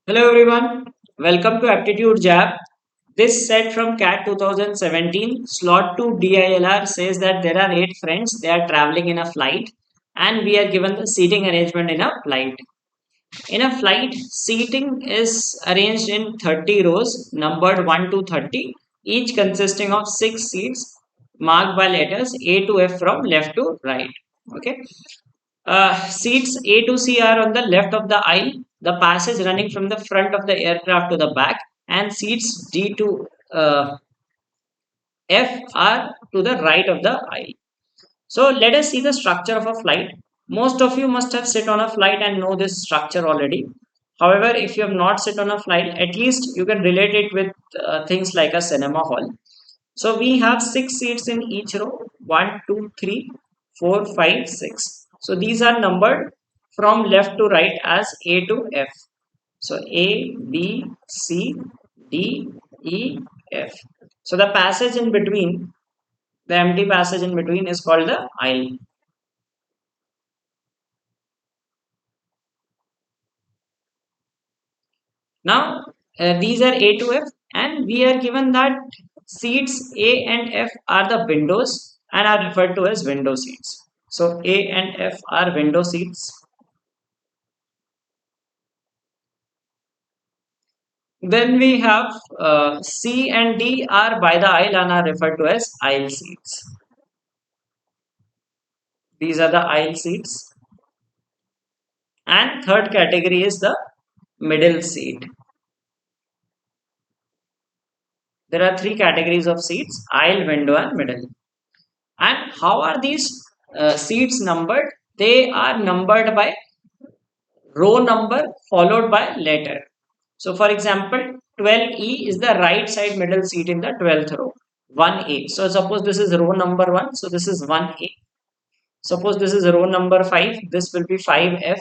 Hello everyone, welcome to Aptitude Jab. This set from CAT 2017, slot 2 DILR says that there are 8 friends, they are traveling in a flight and we are given the seating arrangement in a flight. In a flight, seating is arranged in 30 rows numbered 1 to 30, each consisting of 6 seats marked by letters A to F from left to right. Okay. Seats A to C are on the left of the aisle, the passage running from the front of the aircraft to the back, and seats D to F are to the right of the aisle. So let us see the structure of a flight. Most of you must have sit on a flight and know this structure already. However, if you have not sit on a flight, at least you can relate it with things like a cinema hall. So we have 6 seats in each row: one, two, three, 4, 5, 6. So these are numbered from left to right as A to F. So A, B, C, D, E, F. So the passage in between, the empty passage in between is called the aisle. Now these are A to F, and we are given that seats A and F are the windows and are referred to as window seats. So A and F are window seats. Then we have C and D are by the aisle and are referred to as aisle seats. These are the aisle seats. And third category is the middle seat. There are three categories of seats: aisle, window, and middle. And how are these seats numbered? They are numbered by row number followed by letter. So, for example, 12E is the right side middle seat in the 12th row. 1A. So, suppose this is row number 1. So, this is 1A. Suppose this is row number 5. This will be 5F.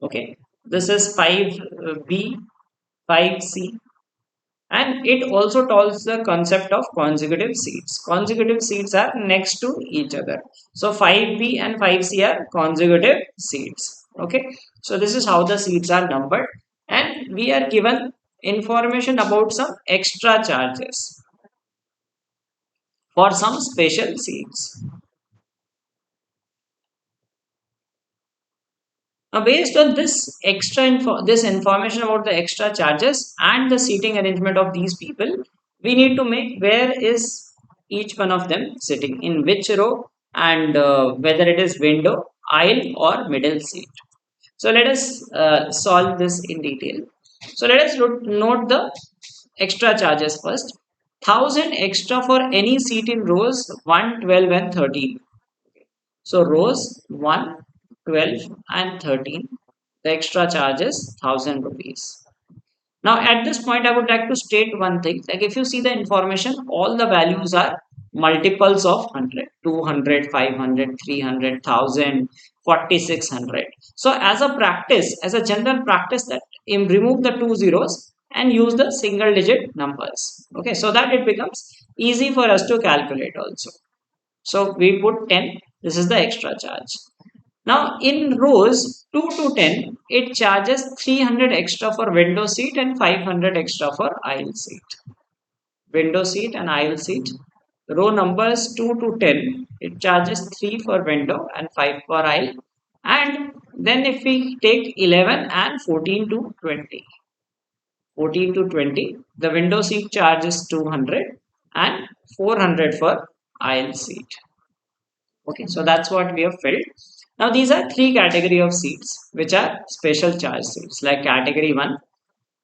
Okay. This is 5B, 5C. And it also tells the concept of consecutive seats. Consecutive seats are next to each other. So 5B and 5C are consecutive seats. Okay. So this is how the seats are numbered. And we are given information about some extra charges for some special seats. Now, based on this information about the extra charges and the seating arrangement of these people, we need to make where is each one of them sitting, in which row, and whether it is window, aisle, or middle seat. So let us solve this in detail. So let us note the extra charges first. 1,000 extra for any seat in rows 1, 12, and 13. So rows 1, 12, and 13, the extra charge is 1,000 rupees. Now at this point I would like to state one thing, like if you see the information, all the values are multiples of 100, 200, 500, 300, 1,000, 4,600. So as a practice, as a general practice, that remove the two zeros and use the single digit numbers. Okay, so that it becomes easy for us to calculate also. So we put 10. This is the extra charge. Now in rows 2 to 10, it charges 300 extra for window seat and 500 extra for aisle seat. Window seat and aisle seat. Row numbers 2 to 10, it charges 3 for window and 5 for aisle. And then if we take 11 and 14 to 20. 14 to 20, the window seat charges 200 and 400 for aisle seat. Okay, so that's what we have filled. Now these are three category of seats which are special charge seats, like category 1,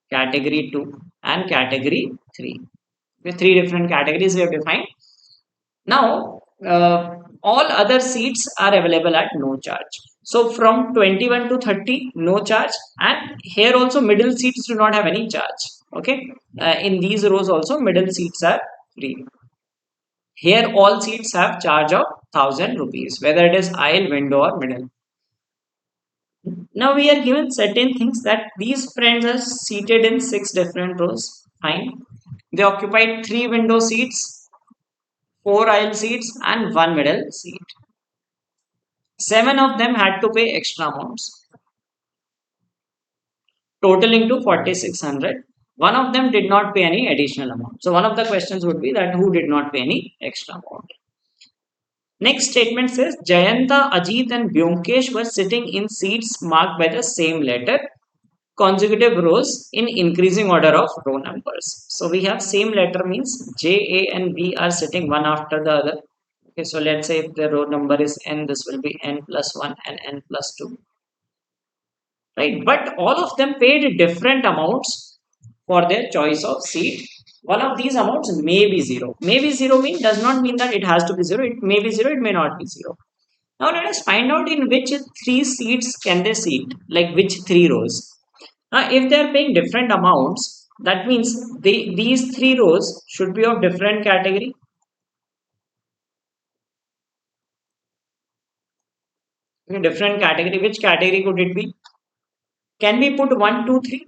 category 2, and category 3. With three different categories we have defined. Now all other seats are available at no charge. So from 21 to 30, no charge, and here also middle seats do not have any charge. Okay, in these rows also middle seats are free. Here all seats have charge of 1,000 rupees, whether it is aisle, window, or middle. Now we are given certain things that these friends are seated in 6 different rows. Fine. They occupied 3 window seats, 4 aisle seats, and 1 middle seat. 7 of them had to pay extra amounts. totaling to 4600. One of them did not pay any additional amount. So one of the questions would be that who did not pay any extra amount. Next statement says Jayanta, Ajit and Byomkesh were sitting in seats marked by the same letter, consecutive rows in increasing order of row numbers. So we have same letter means J, A and B are sitting one after the other. Okay, so let's say if the row number is n, this will be n plus 1 and n plus 2. Right, but all of them paid different amounts for their choice of seat. One of these amounts may be zero. Maybe zero does not mean that it has to be zero. It may be zero, it may not be zero. Now let us find out in which three seats can they seat, like which three rows. Now if they are paying different amounts, that means these three rows should be of different category. Different category. Which category could it be? Can we put 1, 2, 3?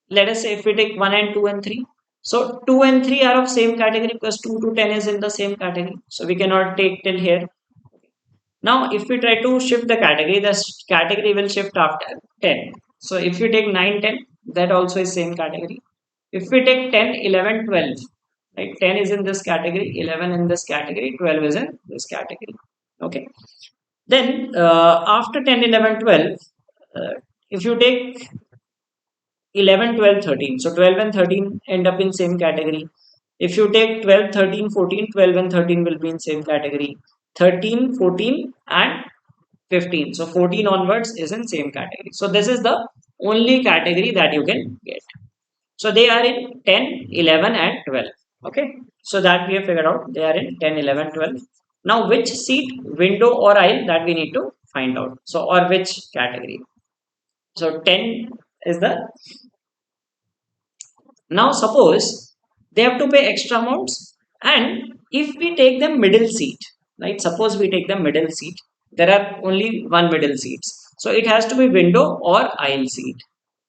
Let us say if we take 1 and 2 and 3. So 2 and 3 are of same category because 2 to 10 is in the same category. So we cannot take till here. Now if we try to shift the category, the category will shift after 10. So if we take 9, 10, that also is same category. If we take 10, 11, 12, right? 10 is in this category, 11 in this category, 12 is in this category. Okay. Then after 10, 11, 12, if you take 11, 12, 13. So 12 and 13 end up in same category. If you take 12, 13, 14, 12 and 13 will be in same category. 13, 14 and 15. So 14 onwards is in same category. So this is the only category that you can get. So they are in 10, 11 and 12. Okay. So that we have figured out. They are in 10, 11, 12. Now which seat, window or aisle, that we need to find out. So or which category. So 10 is the. Now suppose they have to pay extra amounts, and if we take them middle seat, right? Suppose we take them middle seat, there are only one middle seats. So it has to be window or aisle seat.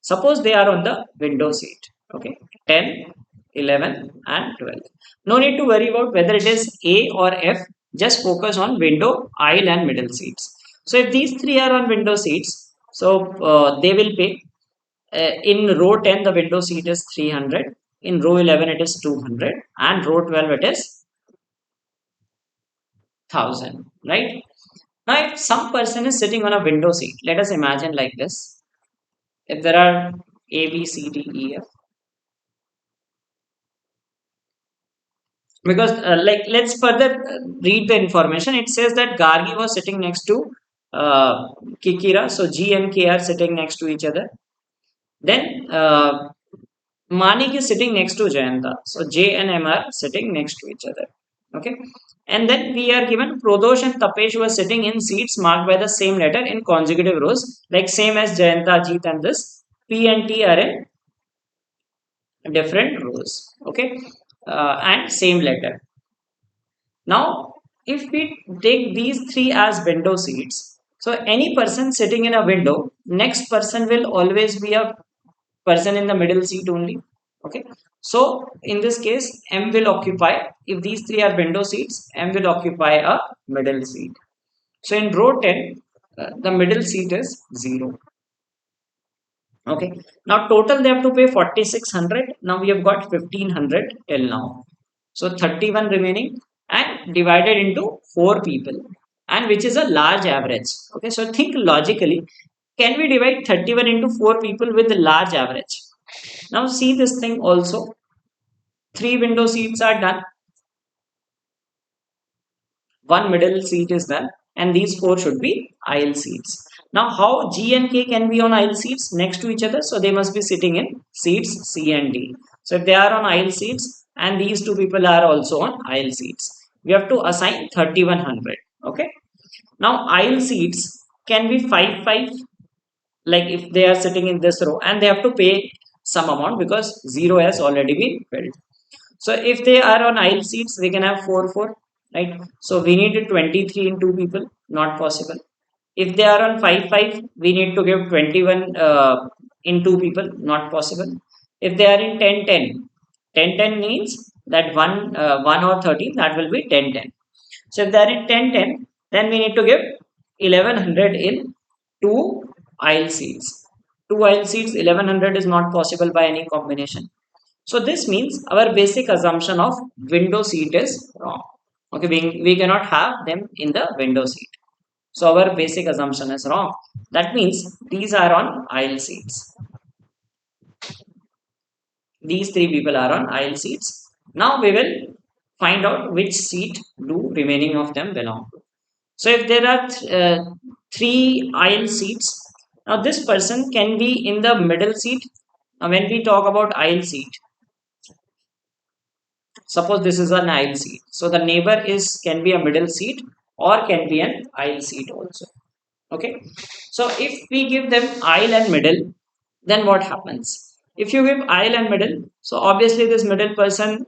Suppose they are on the window seat. Okay, 10, 11 and 12. No need to worry about whether it is A or F. Just focus on window, aisle and middle seats. So if these three are on window seats, so they will pay in row 10 the window seat is 300, in row 11 it is 200 and row 12 it is 1000, right? Now if some person is sitting on a window seat, let us imagine like this. If there are A, B, C, D, E, F, because like let's further read the information. It says that Gargi was sitting next to Kikira, so G and K are sitting next to each other. Then Manik is sitting next to Jayanta. So J and M are sitting next to each other. Okay. And then we are given Pradosh and Tapesh were sitting in seats marked by the same letter in consecutive rows, like same as Jayanta, Jeet and this. P and T are in different rows. Okay. And same letter. Now, if we take these three as window seats, so any person sitting in a window, next person will always be a person in the middle seat only. Okay, so in this case M will occupy, if these three are window seats, M will occupy a middle seat. So in row 10 the middle seat is 0. Okay, now total they have to pay 4600. Now we have got 1500 till now, so 31 remaining and divided into 4 people, and which is a large average. Okay, so think logically, can we divide 31 into 4 people with a large average? Now see this thing also. 3 window seats are done. One middle seat is done. And these 4 should be aisle seats. Now how G and K can be on aisle seats next to each other? So they must be sitting in seats C and D. So if they are on aisle seats and these 2 people are also on aisle seats, we have to assign 3100. Okay. Now aisle seats can be 5, 5. Like if they are sitting in this row and they have to pay some amount because 0 has already been filled. So if they are on aisle seats, we can have 4, 4, right? So we need 23 in 2 people, not possible. If they are on 5, 5, we need to give 21 in 2 people, not possible. If they are in 10, 10, 10, 10 means that 1 or 13, that will be 10, 10. So if they are in 10, 10, then we need to give 1100 in 2 aisle seats. two aisle seats, 1100 is not possible by any combination. So this means our basic assumption of window seat is wrong. Okay, we cannot have them in the window seat. So our basic assumption is wrong. That means these are on aisle seats. These three people are on aisle seats. Now we will find out which seat do remaining of them belong to. So if there are three aisle seats, now this person can be in the middle seat. Now when we talk about aisle seat, suppose this is an aisle seat. So the neighbor is can be a middle seat or can be an aisle seat also. Okay. So if we give them aisle and middle, then what happens? If you give aisle and middle, so obviously this middle person,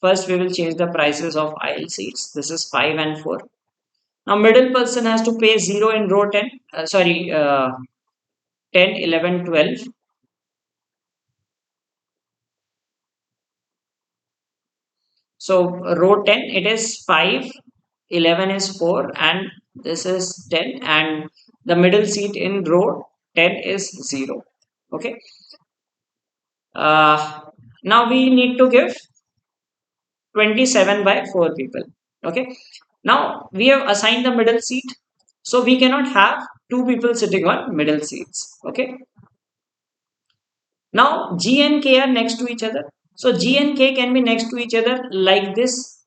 first we will change the prices of aisle seats. This is 5 and 4. Now middle person has to pay 0 in row 10, 10, 11, 12. So row 10, it is 5, 11 is 4, and this is 10, and the middle seat in row 10 is 0. Okay. Now we need to give 27 by 4 people. Okay. Now we have assigned the middle seat. So we cannot have two people sitting on middle seats. Okay. Now G and K are next to each other. So G and K can be next to each other like this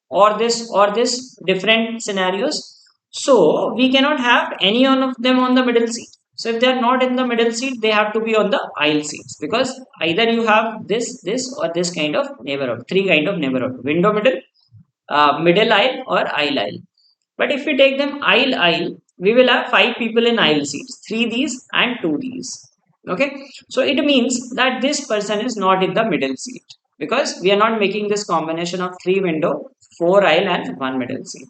or this different scenarios. So we cannot have any one of them on the middle seat. So if they are not in the middle seat, they have to be on the aisle seats because either you have this or this kind of neighborhood, three kind of neighborhood: window middle, middle aisle, or aisle aisle. But if we take them aisle aisle, we will have five people in aisle seats, three these and two these. Okay, so it means that this person is not in the middle seat because we are not making this combination of three window, four aisle, and one middle seat.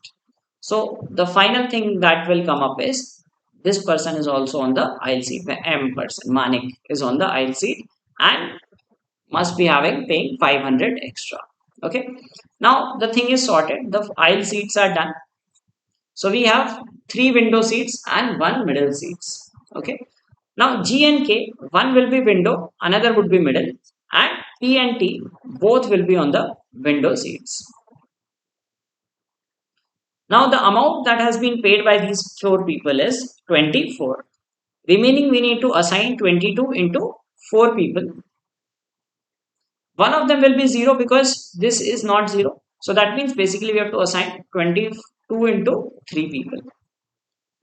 So the final thing that will come up is this person is also on the aisle seat. The M person, Manik, is on the aisle seat and must be having paying 500 extra. Okay, now the thing is sorted. The aisle seats are done. So we have three window seats and one middle seats. Okay. Now G and K, one will be window, another would be middle, and P and T both will be on the window seats. Now the amount that has been paid by these four people is 24. Remaining we need to assign 22 into 4 people. One of them will be 0 because this is not 0. So that means basically we have to assign 22 into 3 people.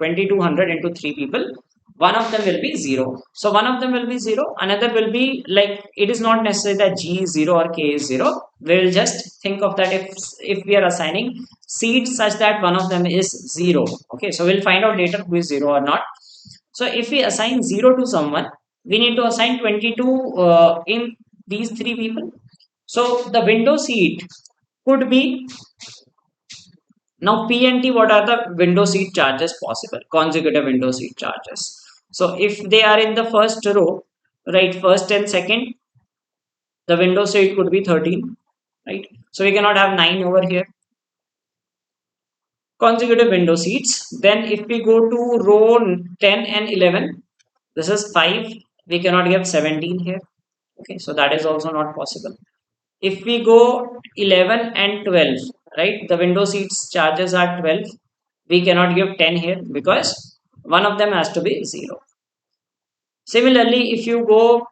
2200 into 3 people, one of them will be 0. So one of them will be 0, another will be, like, it is not necessary that G is 0 or K is 0. We will just think of that if we are assigning seeds such that one of them is 0. Okay, so we'll find out later who is 0 or not. So if we assign 0 to someone, we need to assign 22 in these three people. So the window seat could be. Now P and T, what are the window seat charges possible? Consecutive window seat charges. So if they are in the first row, right, first and second, the window seat could be 13, right? So we cannot have 9 over here. Consecutive window seats. Then if we go to row 10 and 11, this is 5. We cannot give 17 here. Okay, so that is also not possible. If we go 11 and 12, right, the window seats charges are 12. We cannot give 10 here because one of them has to be 0. Similarly, if you go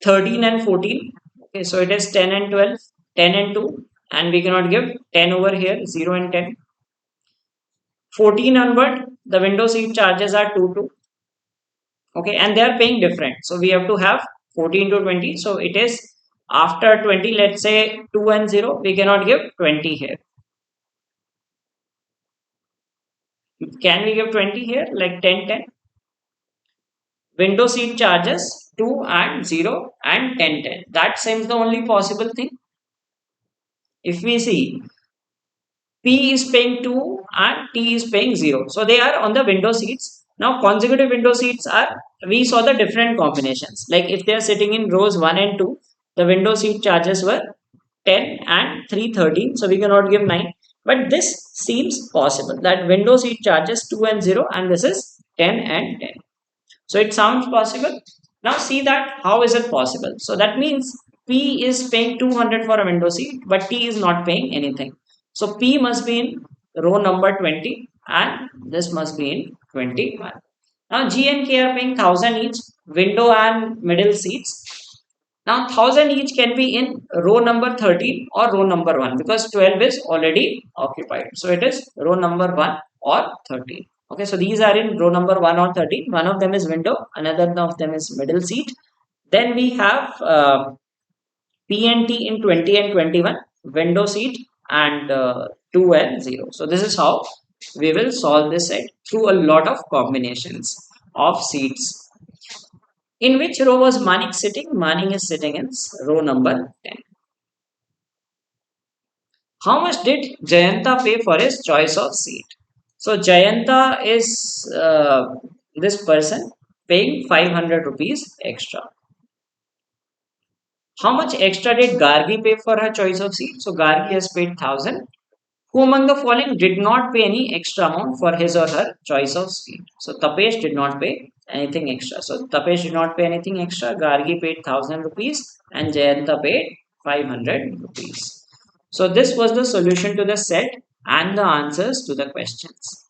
13 and 14, okay, so it is 10 and 12, 10 and 2, and we cannot give 10 over here, 0 and 10. 14 onward, the window seat charges are 2, 2. Okay, and they are paying different. So we have to have 14 to 20. So it is after 20, let's say 2 and 0, we cannot give 20 here. Can we give 20 here, like 10, 10? Window seat charges 2 and 0 and 10, 10. That seems the only possible thing. If we see, P is paying 2 and T is paying 0. So they are on the window seats. Now consecutive window seats are, we saw the different combinations. Like if they are sitting in rows 1 and 2, the window seat charges were 10 and 3, 13. So we cannot give 9. But this seems possible that window seat charges 2 and 0, and this is 10 and 10. So it sounds possible. Now see that how is it possible? So that means P is paying 200 for a window seat, but T is not paying anything. So P must be in row number 20 and this must be in 21. Now G and K are paying 1000 each, window and middle seats. Now 1000 each can be in row number 13 or row number 1 because 12 is already occupied. So it is row number 1 or 13. Okay, so these are in row number 1 or 13. One of them is window, another of them is middle seat. Then we have P and T in 20 and 21, window seat and 2 and 0. So this is how we will solve this set through a lot of combinations of seats. In which row was Manik sitting? Manik is sitting in row number 10. How much did Jayanta pay for his choice of seat? So Jayanta is this person paying 500 rupees extra. How much extra did Gargi pay for her choice of seat? So Gargi has paid 1000. Who among the following did not pay any extra amount for his or her choice of seat? So Tapesh did not pay anything extra. So Tapesh did not pay anything extra. Gargi paid 1000 rupees and Jayanta paid 500 rupees. So this was the solution to the set and the answers to the questions.